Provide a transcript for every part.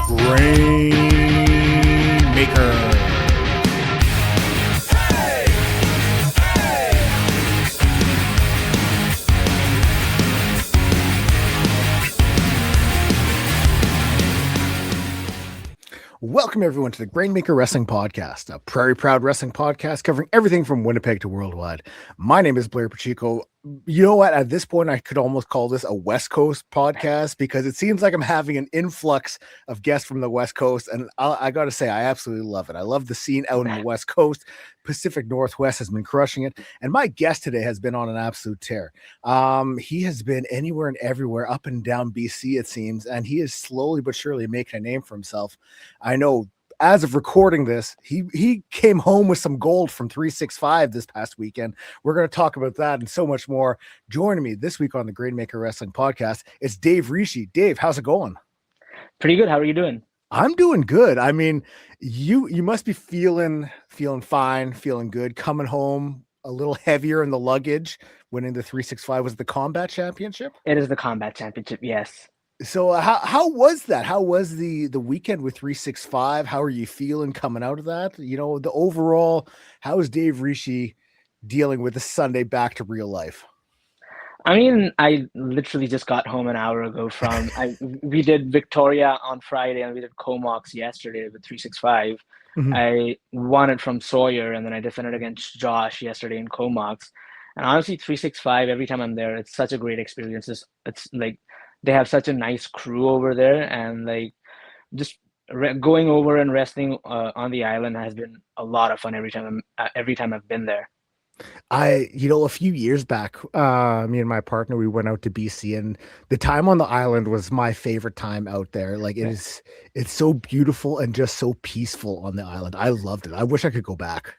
Grainmaker. Welcome, everyone, to the Grainmaker Wrestling Podcast, a Prairie Proud wrestling podcast covering everything from Winnipeg to worldwide. My name is Blair Pacheco. You know what? At this point, I could almost call this a West Coast podcast because it seems like I'm having an influx of guests from the West Coast. And I got to say, I absolutely love it. I love the scene out in the West Coast. Pacific NorthWest has been crushing it. And my guest today has been on an absolute tear. He has been anywhere and everywhere, up and down BC, it seems. And he is slowly but surely making a name for himself. I know as of recording this, he came home with some gold from 365 this past weekend. We're going to talk about that and so much more. Joining me this week on the Grainmaker Wrestling Podcast, it's Dave Rishi. Dave, how's it going? Pretty good. How are you doing? I'm doing good. I mean, you must be feeling fine, feeling good, coming home a little heavier in the luggage, winning the 365. Was it the Combat Championship? It is the Combat Championship, yes. So how was that? How was the weekend with 365? How are you feeling coming out of that? You know, the overall, how is Dave Rishi dealing with the Sunday back to real life? I mean, I literally just got home an hour ago from, we did Victoria on Friday and we did Comox yesterday with 365. Mm-hmm. I won it from Sawyer and then I defended against Josh yesterday in Comox. And honestly, 365, every time I'm there, it's such a great experience. It's like, they have such a nice crew over there, and like just going over and wrestling on the island has been a lot of fun every time I've been there. A few years back, me and my partner, we went out to BC, and the time on the island was my favorite time out there. Like it's so beautiful and just so peaceful on the island. I loved it. I wish I could go back.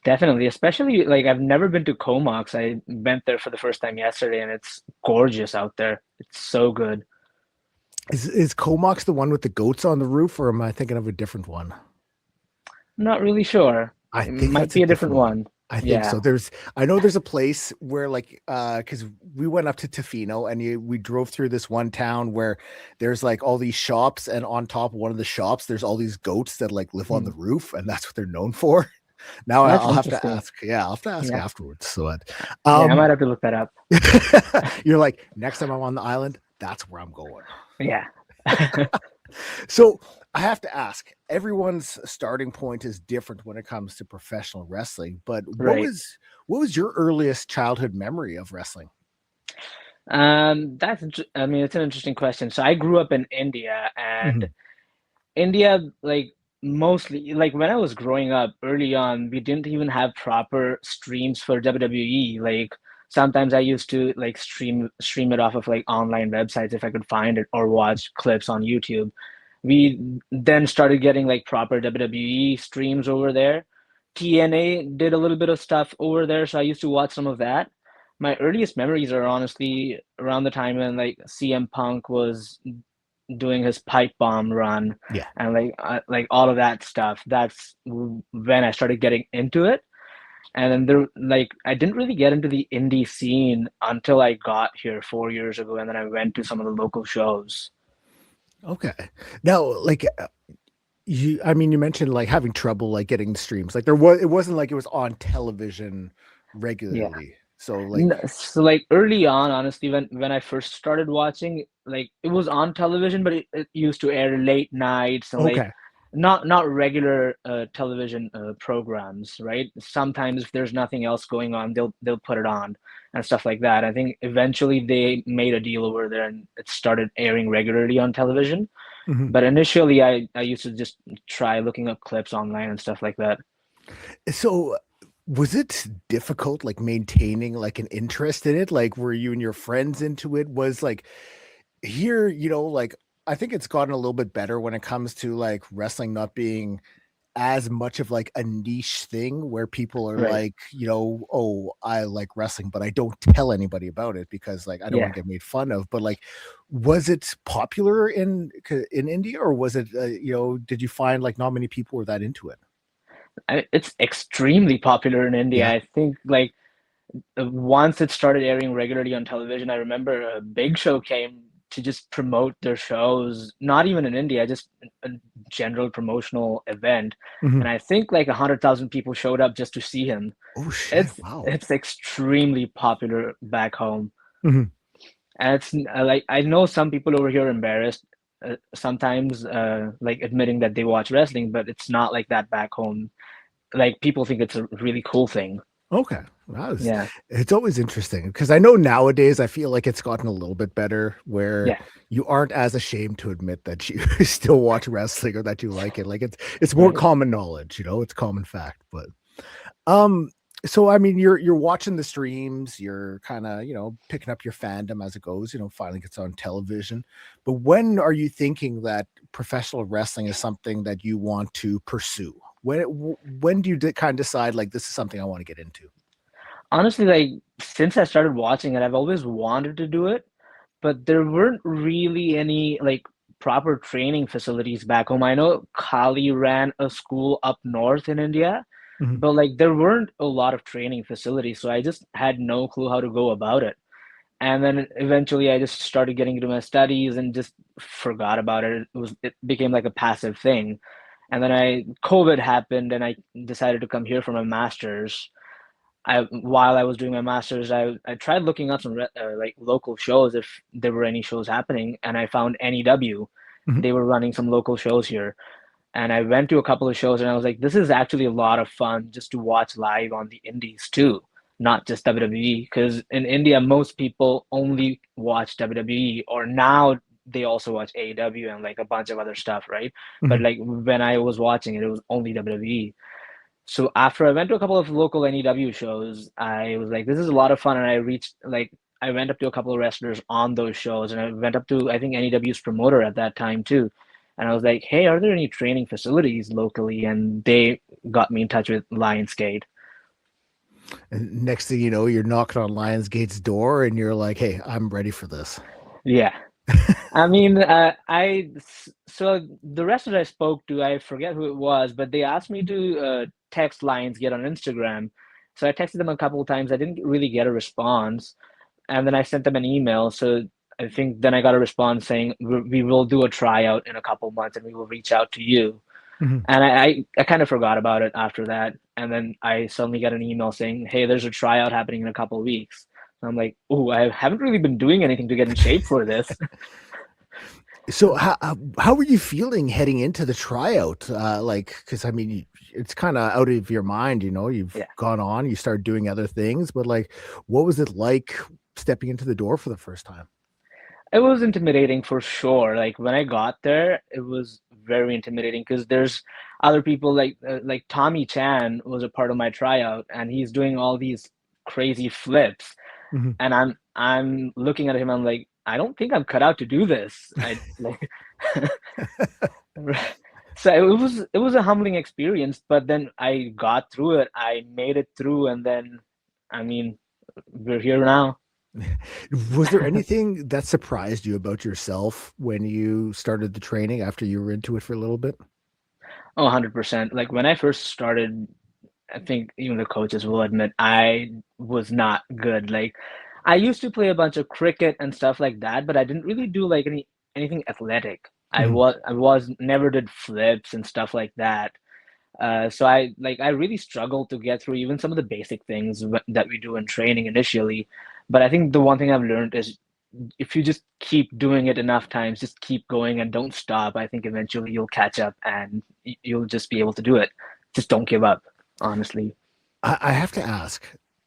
Definitely, especially like I've never been to Comox. I went there for the first time yesterday, and it's gorgeous out there. It's so good. Is Comox the one with the goats on the roof, or am I thinking of a different one? I'm not really sure. I think it might be a different one. I think so. I know there's a place where like, cause we went up to Tofino and we drove through this one town where there's like all these shops, and on top of one of the shops, there's all these goats that like live on the roof, and that's what they're known for. Now I'll have to ask. Yeah, I'll have to ask afterwards. So I might have to look that up. You're like, next time I'm on the island, that's where I'm going. Yeah. So I have to ask, everyone's starting point is different when it comes to professional wrestling, but what was your earliest childhood memory of wrestling? It's an interesting question. So I grew up in India, and India, like, mostly like when I was growing up early on, we didn't even have proper streams for WWE. Like sometimes I used to like stream it off of like online websites if I could find it, or watch clips on YouTube. We then started getting like proper WWE streams over there. TNA did a little bit of stuff over there, so I used to watch some of that. My earliest memories are honestly around the time when like CM Punk was doing his pipe bomb run, and like all of that stuff. That's when I started getting into it. And then I didn't really get into the indie scene until I got here 4 years ago, and then I went to some of the local shows. Okay. Now, like you mentioned like having trouble like getting streams. Like it wasn't like it was on television regularly. Yeah. So like early on, honestly, when I first started watching, like it was on television, but it used to air late nights and like not regular television programs, right? Sometimes if there's nothing else going on, they'll put it on and stuff like that. I think eventually they made a deal over there and it started airing regularly on television. Mm-hmm. But initially I used to just try looking up clips online and stuff like that. So was it difficult, like maintaining like an interest in it? Like, were you and your friends into it? Was like here, like I think it's gotten a little bit better when it comes to like wrestling not being as much of like a niche thing where people are like, oh, I like wrestling, but I don't tell anybody about it because like I don't want to get made fun of. But like, was it popular in India, or was it did you find like not many people were that into it? It's extremely popular in India. I think like once it started airing regularly on television, I remember Big Show came to just promote their shows, not even in India, just a general promotional event. Mhm. And I think like 100,000 people showed up just to see him. Oh shit! It's Wow. it's extremely popular back home. Mhm. And it's like I know some people over here are embarrassed sometimes like admitting that they watch wrestling, but it's not like that back home. Like people think it's a really cool thing. Okay. Wow. Yeah. It's always interesting because I know nowadays I feel like it's gotten a little bit better where Yeah. you aren't as ashamed to admit that you still watch wrestling or that you like it. Like it's more Right. common knowledge, it's common fact. But um so I mean you're watching the streams, you're kind of, picking up your fandom as it goes, finally gets on television. But when are you thinking that professional wrestling is something that you want to pursue? When do you kind of decide like this is something I want to get into? Honestly, like since I started watching it, I've always wanted to do it, but there weren't really any like proper training facilities back home. I know Kali ran a school up north in India, Mhm. but like there weren't a lot of training facilities, so I just had no clue how to go about it. And then eventually I just started getting into my studies and just forgot about it. It became like a passive thing. And then COVID happened and I decided to come here for my master's. While I was doing my master's, I tried looking up some like local shows if there were any shows happening, and I found NEW. Mhm. They were running some local shows here, and I went to a couple of shows, and I was like, this is actually a lot of fun just to watch live on the indies too, not just WWE. Because in India, most people only watch WWE, or now they also watch AEW and like a bunch of other stuff, right? But Mhm. like when I was watching it, it was only WWE. So after I went to a couple of local NEW shows, I was like, this is a lot of fun. And I went up to a couple of wrestlers on those shows. And I went up to, I think, NEW's promoter at that time too. And I was like, hey, are there any training facilities locally? And they got me in touch with Lions Gate. And next thing you know, you're knocking on Lions Gate's door and you're like, hey, I'm ready for this. Yeah. I mean, so the wrestler I spoke to, I forget who it was, but they asked me to text Lionsgate on Instagram. So I texted them a couple of times. I didn't really get a response, and then I sent them an email. So I think then I got a response saying we will do a tryout in a couple months, and we will reach out to you. Mhm. And I kind of forgot about it after that, and then I suddenly got an email saying, "Hey, there's a tryout happening in a couple of weeks." And I'm like, "Oh, I haven't really been doing anything to get in shape for this." So how were you feeling heading into the tryout? Like, because I mean, it's kind of out of your mind, You've Yeah. gone on, you started doing other things, but like, what was it like stepping into the door for the first time? It was intimidating for sure. Like when I got there, it was very intimidating because there's other people like Tommy Chan was a part of my tryout, and he's doing all these crazy flips, Mhm. and I'm looking at him. I'm like, I don't think I'm cut out to do this. I like, so it was a humbling experience, but then I got through it. I made it through, and then I mean, we're here now. Was there anything that surprised you about yourself when you started the training after you were into it for a little bit? Oh, 100%. Like when I first started, I think even the coaches will admit I was not good. Like I used to play a bunch of cricket and stuff like that, but I didn't really do like anything athletic. Mhm. I was never did flips and stuff like that. So I really struggled to get through even some of the basic things that we do in training initially. But I think the one thing I've learned is if you just keep doing it enough times, just keep going and don't stop, I think eventually you'll catch up and you'll just be able to do it. Just don't give up, honestly. I have to ask,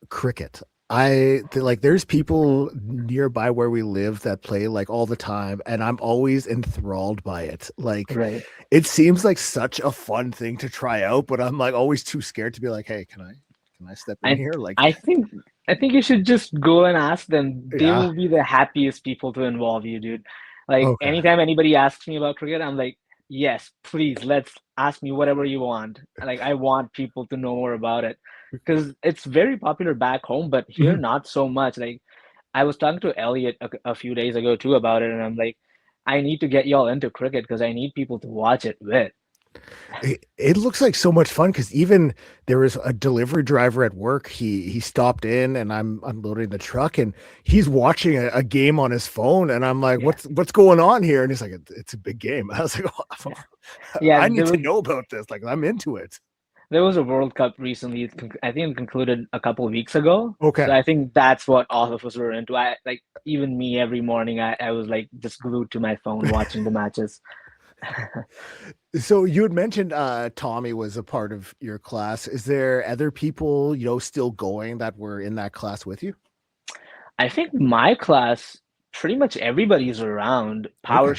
cricket. Like there's people nearby where we live that play like all the time, and I'm always enthralled by it. Like Right. it seems like such a fun thing to try out, but I'm like always too scared to be like, hey, can I step in I here? Like, I think I think you should just go and ask them. They yeah, will be the happiest people to involve you, dude. Like okay. anytime anybody asks me about cricket, I'm like, yes, please, let's ask me whatever you want. Like I want people to know more about it because it's very popular back home, but here Mhm. not so much. Like I was talking to Elliot a few days ago too about it, and I'm like, I need to get y'all into cricket because I need people to watch it with. It looks like so much fun because even there was a delivery driver at work. He stopped in and I'm unloading the truck and he's watching a game on his phone and I'm like, Yeah, what's going on here? And he's like, it's a big game. I was like, oh, yeah, yeah. I need to know about this. Like I'm into it. There was a World Cup recently. I think it concluded a couple of weeks ago. So Okay. I think that's what all of us were into. I like even me every morning. I was like just glued to my phone watching the matches. So you had mentioned Tommy was a part of your class. Is there other people, still going that were in that class with you? I think my class, pretty much everybody's around. Okay.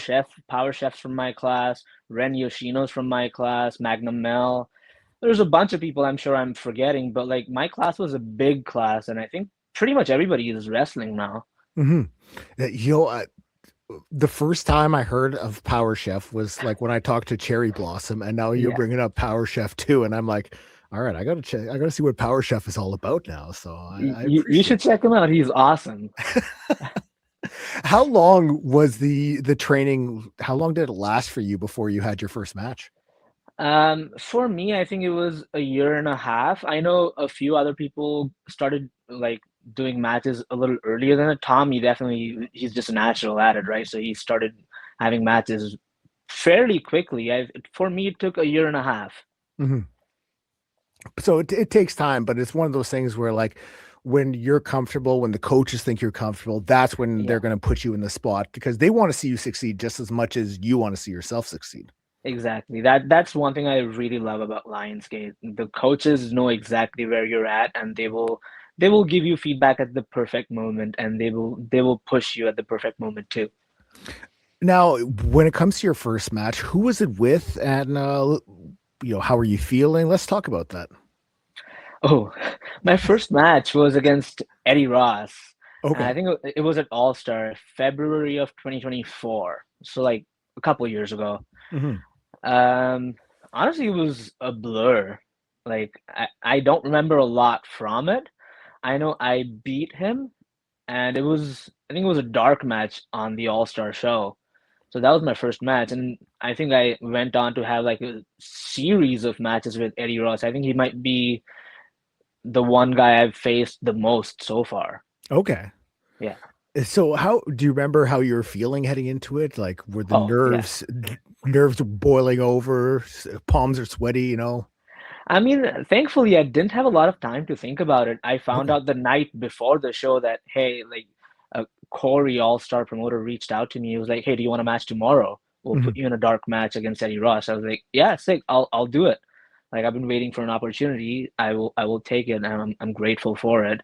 Power Chef's from my class. Ren Yoshino's from my class. Magnum Mel. There's a bunch of people I'm sure I'm forgetting, but like my class was a big class, and I think pretty much everybody is wrestling now. hmm the first time I heard of Power Chef was like when I talked to Cherry Blossom, and now you're Yeah, bringing up Power Chef too, and I'm like, all right, I gotta check. I gotta see what Power Chef is all about now. So I you appreciate should check him out. He's awesome. it. How long was the training? How long did it last for you before you had your first match? For me, I think it was a year and a half. I know a few other people started like doing matches a little earlier than it. Tommy definitely, he's just a natural at it, right? So he started having matches fairly quickly. For me, it took a year and a half. hmm So it takes time, but it's one of those things where like when you're comfortable, when the coaches think you're comfortable, that's when they're Yeah, going to put you in the spot because they want to see you succeed just as much as you want to see yourself succeed. exactly. That's one thing I really love about Lionsgate. The coaches know exactly where you're at, and they will give you feedback at the perfect moment, and they will push you at the perfect moment too. Now, when it comes to your first match, who was it with, and how are you feeling? Let's talk about that. Oh, my first match was against Eddie Ross. I Okay. think it was at All Star, February of 2024. So like a couple years ago. hmm Um, Honestly, it was a blur. Like I don't remember a lot from it. I know I beat him, and I think it was a dark match on the All Star show. So that was my first match, and I think I went on to have like a series of matches with Eddie Ross. I think he might be the one guy I've faced the most so far. Okay. Yeah. So, how do you remember how you were feeling heading into it? Like, were the Oh, yeah. nerves boiling over, palms are sweaty? I mean, thankfully, I didn't have a lot of time to think about it. I found Okay. out the night before the show that, hey, like, Corey, All-Star promoter, reached out to me. He was like, hey, do you want a match tomorrow? We'll hmm put you in a dark match against Eddie Ross. I was like, yeah, sick. I'll do it. Like, I've been waiting for an opportunity. I will take it, and I'm grateful for it.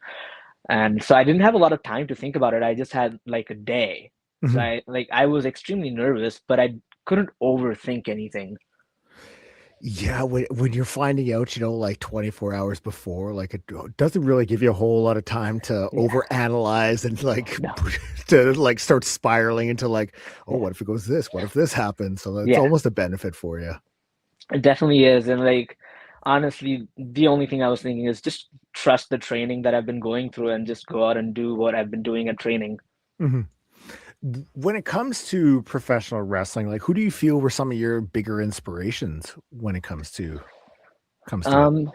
And so I didn't have a lot of time to think about it. I just had like a day. So hmm I was extremely nervous, but I couldn't overthink anything. Yeah, when you're finding out, like 24 hours before, like it doesn't really give you a whole lot of time to Yeah. overanalyze and like No. to like start spiraling into like, oh, Yeah. what if it goes this? What if this happens? So it's Yeah. almost a benefit for you. It definitely is. And like honestly, the only thing I was thinking is just trust the training that I've been going through and just go out and do what I've been doing at training. hmm When it comes to professional wrestling, like who do you feel were some of your bigger inspirations when it comes to it? Um,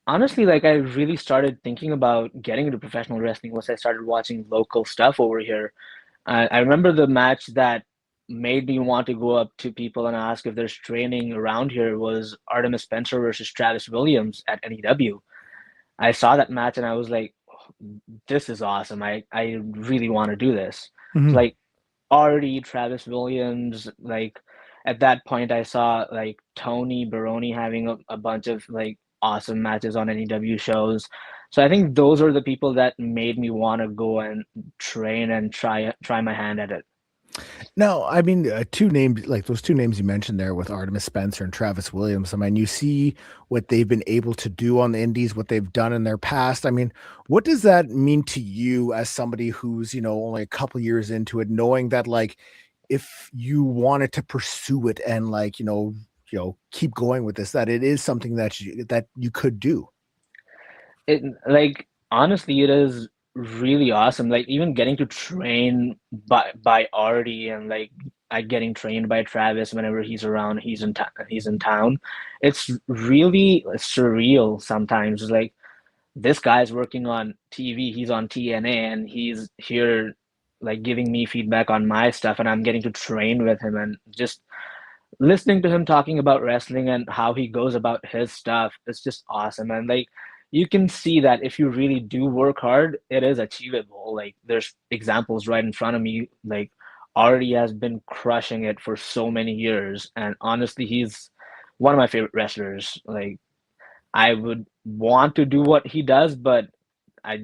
Honestly, like I really started thinking about getting into professional wrestling once I started watching local stuff over here. I remember the match that made me want to go up to people and ask if there's training around here was Artemis Spencer versus Travis Williams at NEW. I saw that match and I was like, this is awesome. I really want to do this. So hmm like already Travis Williams, like at that point I saw like Tony Baroni having a bunch of like awesome matches on NEW shows. So I think those are the people that made me want to go and train and try my hand at it. No, I mean, two names like those two names you mentioned there with Artemis Spencer and Travis Williams. I mean, you see what they've been able to do on the indies, what they've done in their past. I mean, what does that mean to you as somebody who's, only a couple years into it, knowing that like if you wanted to pursue it and like, keep going with this, that it is something that you could do. It like honestly it is really awesome. Like even getting to train by Artie and like getting trained by Travis whenever he's around, he's in town. It's really surreal sometimes. Like this guy's working on TV, he's on TNA, and he's here like giving me feedback on my stuff, and I'm getting to train with him, and just listening to him talking about wrestling and how he goes about his stuff is just awesome. And like you can see that if you really do work hard, it is achievable. Like there's examples right in front of me. Like Artie has been crushing it for so many years, and honestly, he's one of my favorite wrestlers. Like I would want to do what he does, but I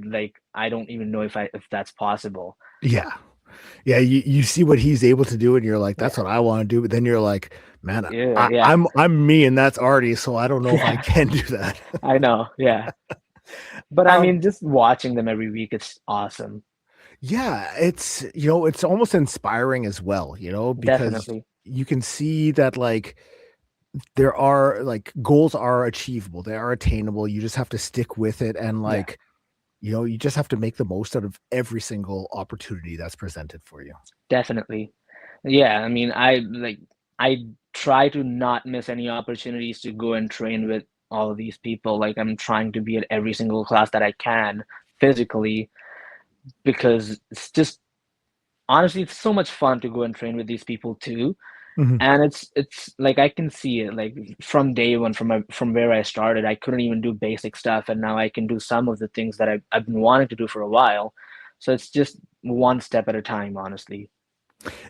don't even know if that's possible. Yeah. Yeah, you see what he's able to do, and you're like, Yeah, that's what I want to do. But then you're like, man, yeah, yeah, I'm me, and that's Artie, so I don't know if I yeah. can do that. I know, yeah. But I um, mean, just watching them every week, it's awesome. yeah, it's it's almost inspiring as well, because Definitely. you can see that like there are like goals are achievable, they are attainable. You just have to stick with it, and Yeah, like you just have to make the most out of every single opportunity that's presented for you. definitely. Yeah, I mean, I try to not miss any opportunities to go and train with all of these people. Like I'm trying to be at every single class that I can physically because it's just honestly it's so much fun to go and train with these people too. Mhm. And it's like I can see it like from day one from where I started, I couldn't even do basic stuff, and now I can do some of the things that I've been wanting to do for a while. So it's just one step at a time, honestly.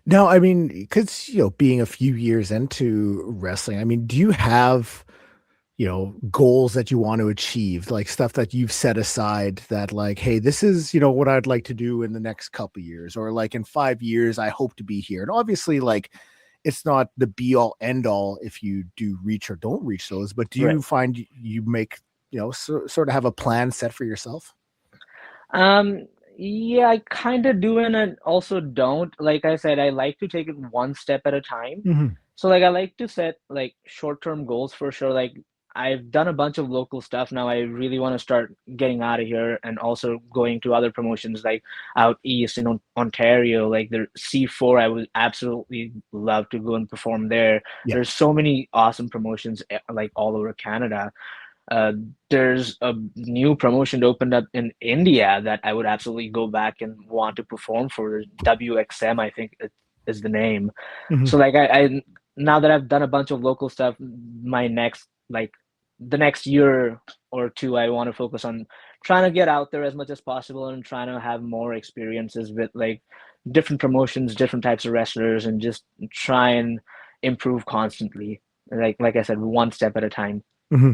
Now, I mean, because being a few years into wrestling, I mean, do you have goals that you want to achieve, like stuff that you've set aside that like, hey, this is what I'd like to do in the next couple years, or like in 5 years I hope to be here. And obviously, like, it's not the be all end all if you do reach or don't reach those, but do Right. you find you make sort of have a plan set for yourself? Um, yeah, I kind of do and I also don't. Like I said, I like to take it one step at a time. Hmm. So like I like to set like short-term goals for sure. Like I've done a bunch of local stuff now. I really want to start getting out of here and also going to other promotions like out east in Ontario, like the C4. I would absolutely love to go and perform there. Yeah. There's so many awesome promotions like all over Canada. Uh, there's a new promotion that opened up in India that I would absolutely go back and want to perform for. WXM, I think it is the name. Hmm. So like I now that I've done a bunch of local stuff, my next like the next year or two, I want to focus on trying to get out there as much as possible and trying to have more experiences with like different promotions, different types of wrestlers, and just try and improve constantly. Like I said, one step at a time. Hmm.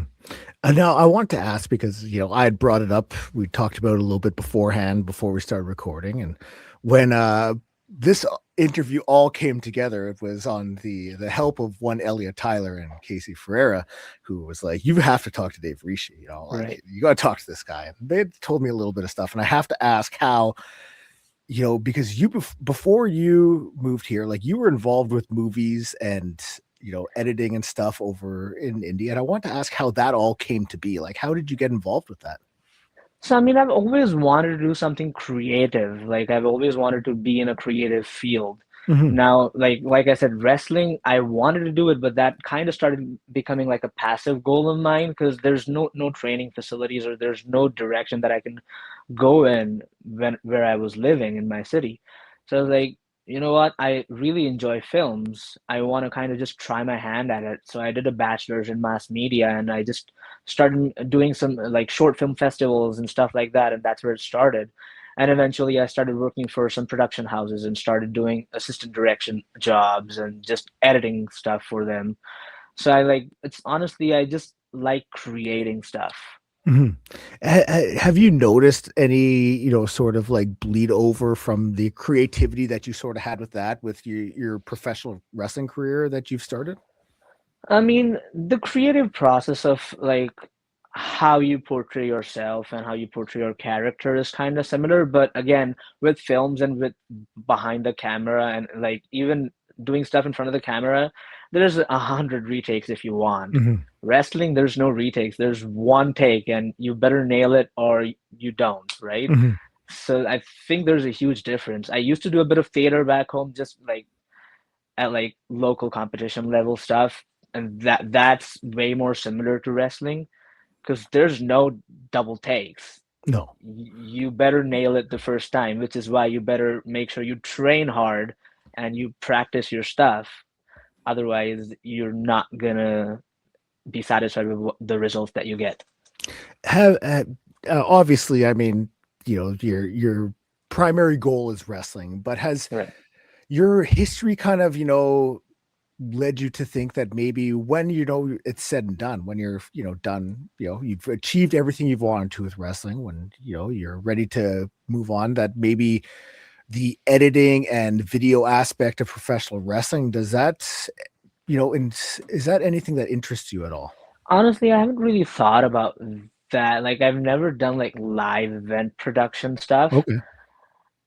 Now I want to ask because I had brought it up. We talked about it a little bit beforehand before we started recording, and when this interview all came together, it was on the help of one Elliot Tyler and Casey Ferreira, who was like, "You have to talk to Dave Rishi. Like Right. you got to talk to this guy." And they had told me a little bit of stuff, and I have to ask how because before you moved here, like you were involved with movies and editing and stuff over in India. And I want to ask how that all came to be. Like, how did you get involved with that? So I mean, I've always wanted to do something creative. Like I've always wanted to be in a creative field. Hmm. Now, like I said, wrestling, I wanted to do it, but that kind of started becoming like a passive goal of mine because there's no training facilities or there's no direction that I can go in where I was living in my city. So I was like, you know what? I really enjoy films. I want to kind of just try my hand at it. So I did a bachelor's in mass media and I just started doing some like short film festivals and stuff like that. And that's where it started. And eventually I started working for some production houses and started doing assistant direction jobs and just editing stuff for them. So it's honestly, I just like creating stuff. Hmm. Have you noticed any, sort of like bleed over from the creativity that you sort of had with that, with your professional wrestling career that you've started? I mean, the creative process of like how you portray yourself and how you portray your character is kind of similar, but again, with films and with behind the camera and like even doing stuff in front of the camera, there's 100 retakes if you want. Hmm. Wrestling, there's no retakes. There's one take, and you better nail it or you don't, right? Hmm. So I think there's a huge difference. I used to do a bit of theater back home, just like at like local competition level stuff, and that's way more similar to wrestling because there's no double takes. No. You better nail it the first time, which is why you better make sure you train hard and you practice your stuff. Otherwise, you're not gonna be satisfied with the results that you get. Have obviously, I mean, your primary goal is wrestling, but has Right. your history kind of, led you to think that maybe when it's said and done, when you're done, you've achieved everything you've wanted to with wrestling, when you're ready to move on, that maybe the editing and video aspect of professional wrestling, does that is that anything that interests you at all? Honestly, I haven't really thought about that. Like, I've never done like live event production stuff. Okay.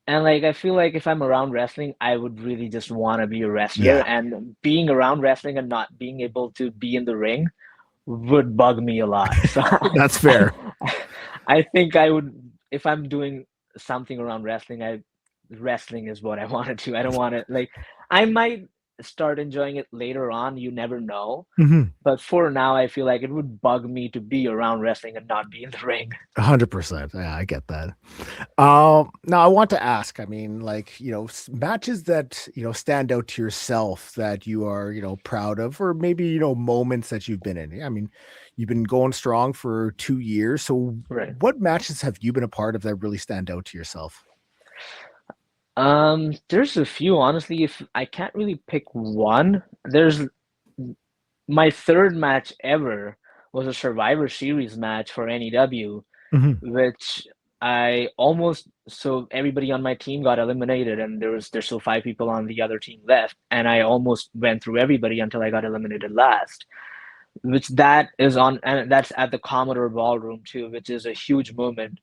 And like, I feel like if I'm around wrestling, I would really just want to be a wrestler. Yeah. And being around wrestling and not being able to be in the ring would bug me a lot. So That's fair. I think I would, if I'm doing something around wrestling, wrestling is what I want to do. I don't want to like, I might start enjoying it later on. You never know. Mhm. But for now, I feel like it would bug me to be around wrestling and not be in the ring. 100%. Yeah, I get that. Now I want to ask, I mean, like, matches that, stand out to yourself that you are, proud of, or maybe, moments that you've been in. I mean, you've been going strong for 2 years. So Right. what matches have you been a part of that really stand out to yourself? There's a few, honestly. If I can't really pick one, there's my third match ever was a Survivor Series match for NEW, Mhm. which I almost so everybody on my team got eliminated, and there's still five people on the other team left, and I almost went through everybody until I got eliminated last. Which that is on, and that's at the Commodore Ballroom too, which is a huge moment.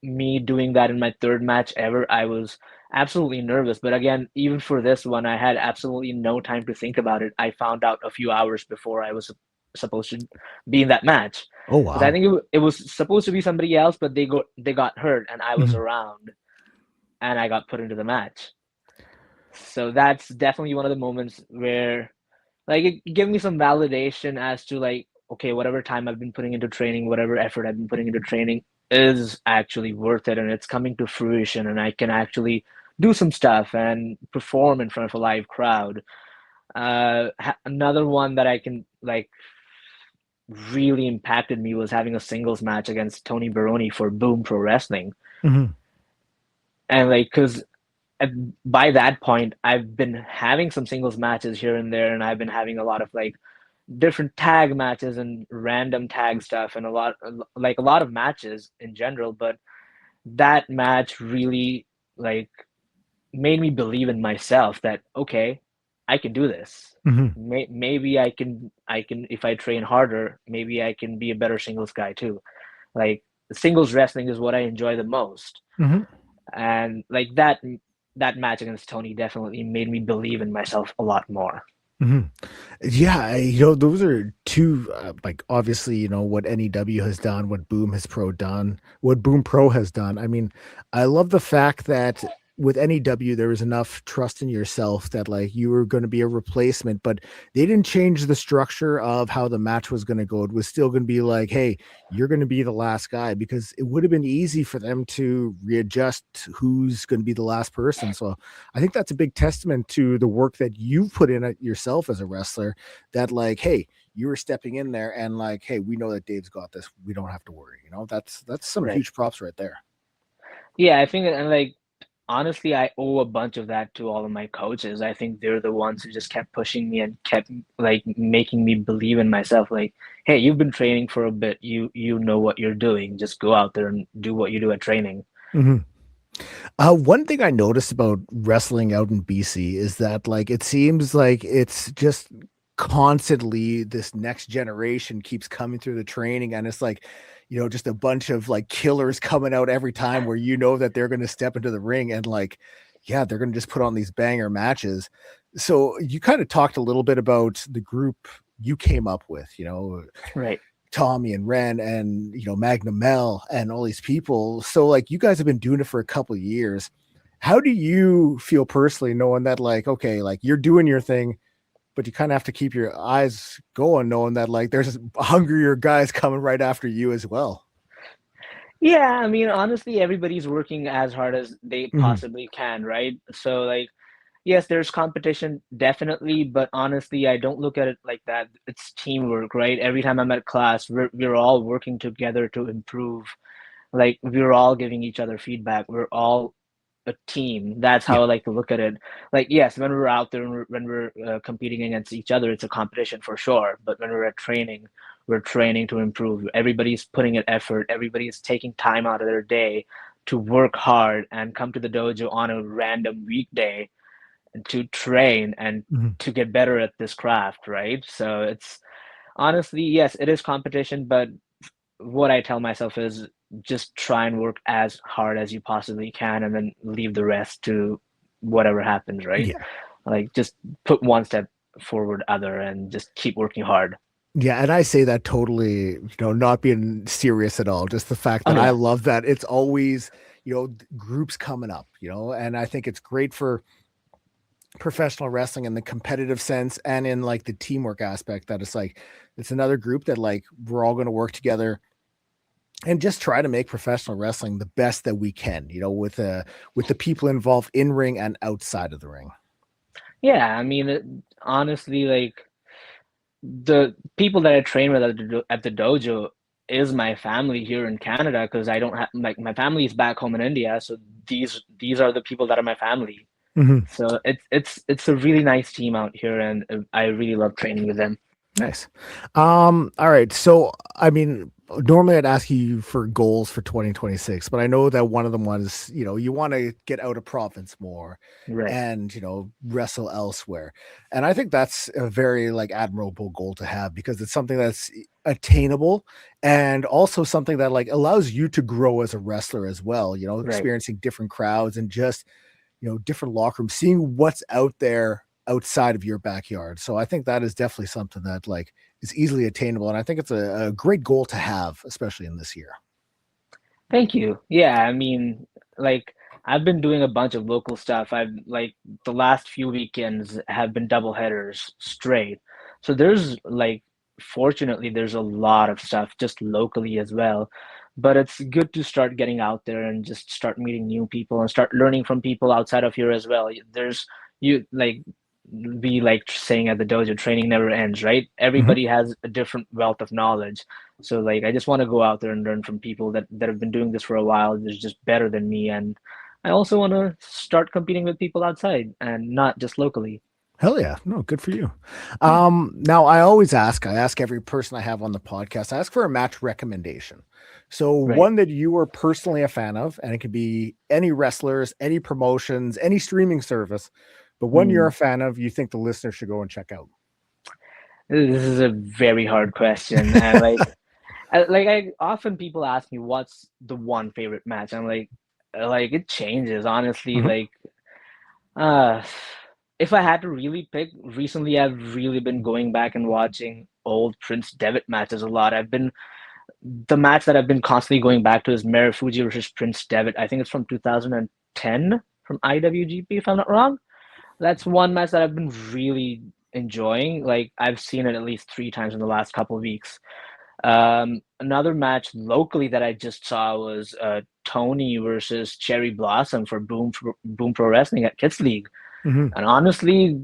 Me doing that in my third match ever, I was absolutely nervous. But again, even for this one, I had absolutely no time to think about it. I found out a few hours before I was supposed to be in that match. Oh, Because I wow. think it was supposed to be somebody else, but they got hurt, and I was Mhm. around, and I got put into the match. So that's definitely one of the moments where, like, it gave me some validation as to like, okay, whatever time I've been putting into training, whatever effort I've been putting into training is actually worth it, and it's coming to fruition, and I can actually do some stuff and perform in front of a live crowd. Another one that I can like really impacted me was having a singles match against Tony Baroni for Boom Pro Wrestling. Mhm. And like, because by that point, I've been having some singles matches here and there, and I've been having a lot of like different tag matches and random tag stuff, and a lot of matches in general. But that match really like made me believe in myself that okay, I can do this. Mhm. Maybe I can if I train harder, maybe I can be a better singles guy too. Like singles wrestling is what I enjoy the most, Mhm. and like that match against Tony definitely made me believe in myself a lot more. Mhm. Yeah, those are two, like, obviously, what NEW has done, what Boom Pro has done. I mean, I love the fact that with NEW, there was enough trust in yourself that, like, you were going to be a replacement, but they didn't change the structure of how the match was going to go. It was still going to be like, hey, you're going to be the last guy, because it would have been easy for them to readjust who's going to be the last person. So I think that's a big testament to the work that you've put in it yourself as a wrestler, that like, hey, you were stepping in there and like, hey, we know that Dave's got this. We don't have to worry. That's some Right. huge props right there. Yeah, I think, and like honestly, I owe a bunch of that to all of my coaches. I think they're the ones who just kept pushing me and kept like making me believe in myself. Like, hey, you've been training for a bit. You know what you're doing. Just go out there and do what you do at training. Mhm. One thing I noticed about wrestling out in BC is that, like, it seems like it's just constantly this next generation keeps coming through the training, and it's like, just a bunch of like killers coming out every time, where that they're going to step into the ring and like, yeah, they're going to just put on these banger matches. So you kind of talked a little bit about the group you came up with, Right. Tommy and Ren and Magna Mel and all these people. So like, you guys have been doing it for a couple of years. How do you feel personally knowing that, like, okay, like you're doing your thing, but you kind of have to keep your eyes going, knowing that like there's hungrier guys coming right after you as well? Yeah, I mean, honestly, everybody's working as hard as they Mhm. possibly can, right? So, like, yes, there's competition, definitely, but honestly, I don't look at it like that. It's teamwork, right? Every time I'm at class, we're all working together to improve. Like, we're all giving each other feedback. We're all a team. That's how Yeah. I like to look at it. Like, yes, when we're out there and when we're competing against each other, it's a competition for sure. But when we're at training, we're training to improve. Everybody's putting in effort. Everybody's taking time out of their day to work hard and come to the dojo on a random weekday to train and Mhm. to get better at this craft, right? So it's honestly, yes, it is competition, but what I tell myself is just try and work as hard as you possibly can and then leave the rest to whatever happens, right? Yeah. Like just put one step forward other and just keep working hard. Yeah, and I say that totally, not being serious at all. Just the fact Oh that I yeah, love that it's always, groups coming up, and I think it's great for professional wrestling in the competitive sense and in like the teamwork aspect, that it's like it's another group that like we're all going to work together and just try to make professional wrestling the best that we can, with the people involved in ring and outside of the ring. yeah. I mean, honestly, like the people that I train with at the dojo is my family here in Canada because I don't have like my family is back home in India, so these are the people that are my family. Mhm. So it's a really nice team out here, and I really love training with them. Nice. All right. So, I mean, normally I'd ask you for goals for 2026, but I know that one of them was, you want to get out of province more Right, and, wrestle elsewhere. And I think that's a very like admirable goal to have because it's something that's attainable and also something that like allows you to grow as a wrestler as well, right. experiencing different crowds and just different locker rooms, seeing what's out there outside of your backyard. So I think that is definitely something that like is easily attainable. And I think it's a great goal to have, especially in this year. Thank you. Yeah, I mean, like I've been doing a bunch of local stuff. I've like the last few weekends have been double headers straight. So there's like fortunately there's a lot of stuff just locally as well. But it's good to start getting out there and just start meeting new people and start learning from people outside of here as well. There's you like we like saying at the dojo, training never ends, right? Mhm. Everybody has a different wealth of knowledge. So like I just want to go out there and learn from people that have been doing this for a while. They're just better than me. And I also want to start competing with people outside and not just locally. Hell yeah. No, good for you. Yeah, Now I ask every person I have on the podcast, I ask for a match recommendation. So right. one that you are personally a fan of, and it could be any wrestlers, any promotions, any streaming service, but one you're Hmm. a fan of, you think the listener should go and check out. This is a very hard question. And like I often people ask me what's the one favorite match. I'm like it changes, honestly. Mhm. Uh if I had to really pick, recently I've really been going back and watching old Prince Devitt matches a lot. I've been the match that I've been constantly going back to is Marufuji versus Prince Devitt. I think it's from 2010 from IWGP, if I'm not wrong. That's one match that I've been really enjoying. Like I've seen it at least three times in the last couple of weeks. Another match locally that I just saw was Tony versus Cherry Blossom for Boom Pro Wrestling at Kids League. Mhm. And honestly,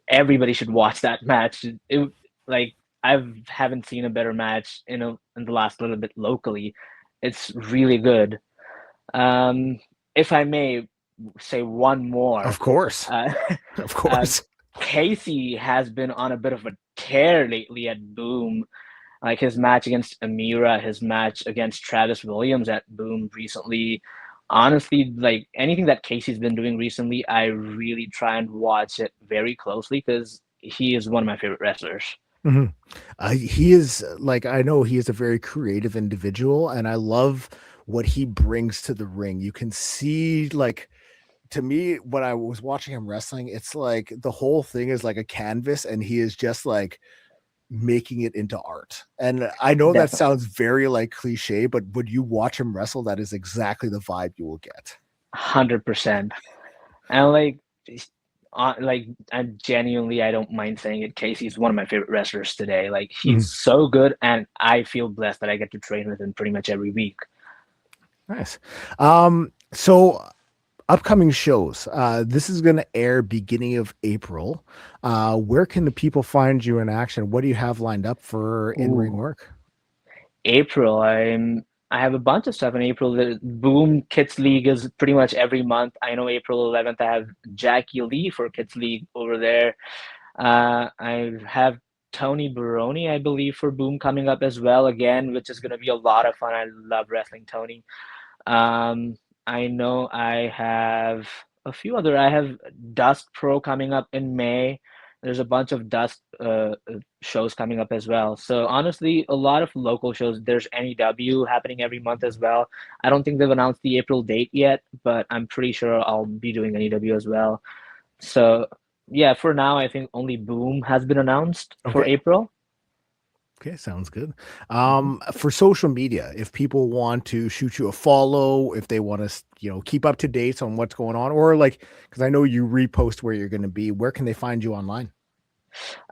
everybody should watch that match. It like I haven't seen a better match in the last little bit locally. It's really good. Um, if I may say one Of more, course. uh, Of uh, course. Casey has been on a bit of a tear lately at Boom. Like his match against Amira, his match against Travis Williams at Boom recently. Honestly, like anything that Casey's been doing recently, I really try and watch it very closely because he is one of my favorite wrestlers. Mhm. He is like, I know he is a very creative individual, and I love what he brings to the ring. You can see, like, to me, when I was watching him wrestling, it's like the whole thing is like a canvas, and he is just like making it into art. And I know that Definitely. sounds very like cliche, but when you watch him wrestle, that is exactly the vibe you will get. 100%. And I genuinely, I don't mind saying it, Casey's one of my favorite wrestlers today. Like, he's so good, and I feel blessed that I get to train with him pretty much every week. Nice. So upcoming shows. This is going to air beginning of April. Where can the people find you in action? What do you have lined up for in-ring work? April, I have a bunch of stuff in April. The Boom Kids League is pretty much every month. I know April 11th, I have Jackie Lee for Kids League over there. I have Tony Baroni, I believe, for Boom coming up as well again, which is going to be a lot of fun. I love wrestling Tony. I know I have a few other. I have Dust Pro coming up in May. There's a bunch of Dust shows coming up as well. So honestly, a lot of local shows. There's NEW happening every month as well. I don't think they've announced the April date yet, but I'm pretty sure I'll be doing NEW as well. So yeah, for now, I think only Boom has been announced for April. Okay, sounds good. For social media, if people want to shoot you a follow, if they want to, keep up to date on what's going on, or because I know you repost where you're going to be, where can they find you online?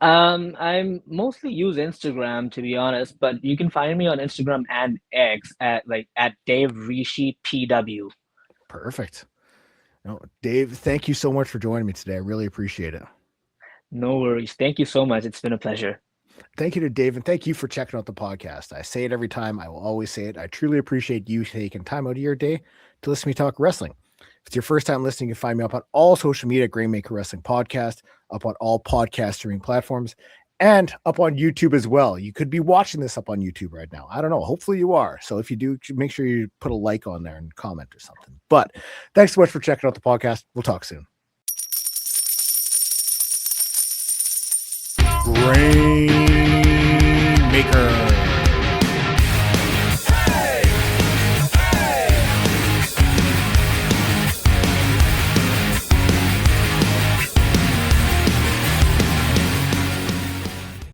I mostly use Instagram, to be honest, but you can find me on Instagram and X at Dave Rishi PW. Perfect. No, Dave, thank you so much for joining me today. I really appreciate it. No worries. Thank you so much. It's been a pleasure. Thank you to Dave, and thank you for checking out the podcast. I say it every time. I will always say it. I truly appreciate you taking time out of your day to listen to me talk wrestling. If it's your first time listening, you can find me up on all social media, Grainmaker Wrestling Podcast, up on all podcast streaming platforms, and up on YouTube as well. You could be watching this up on YouTube right now. I don't know. Hopefully you are. So if you do, make sure you put a like on there and comment or something. But thanks so much for checking out the podcast. We'll talk soon. Grainmaker.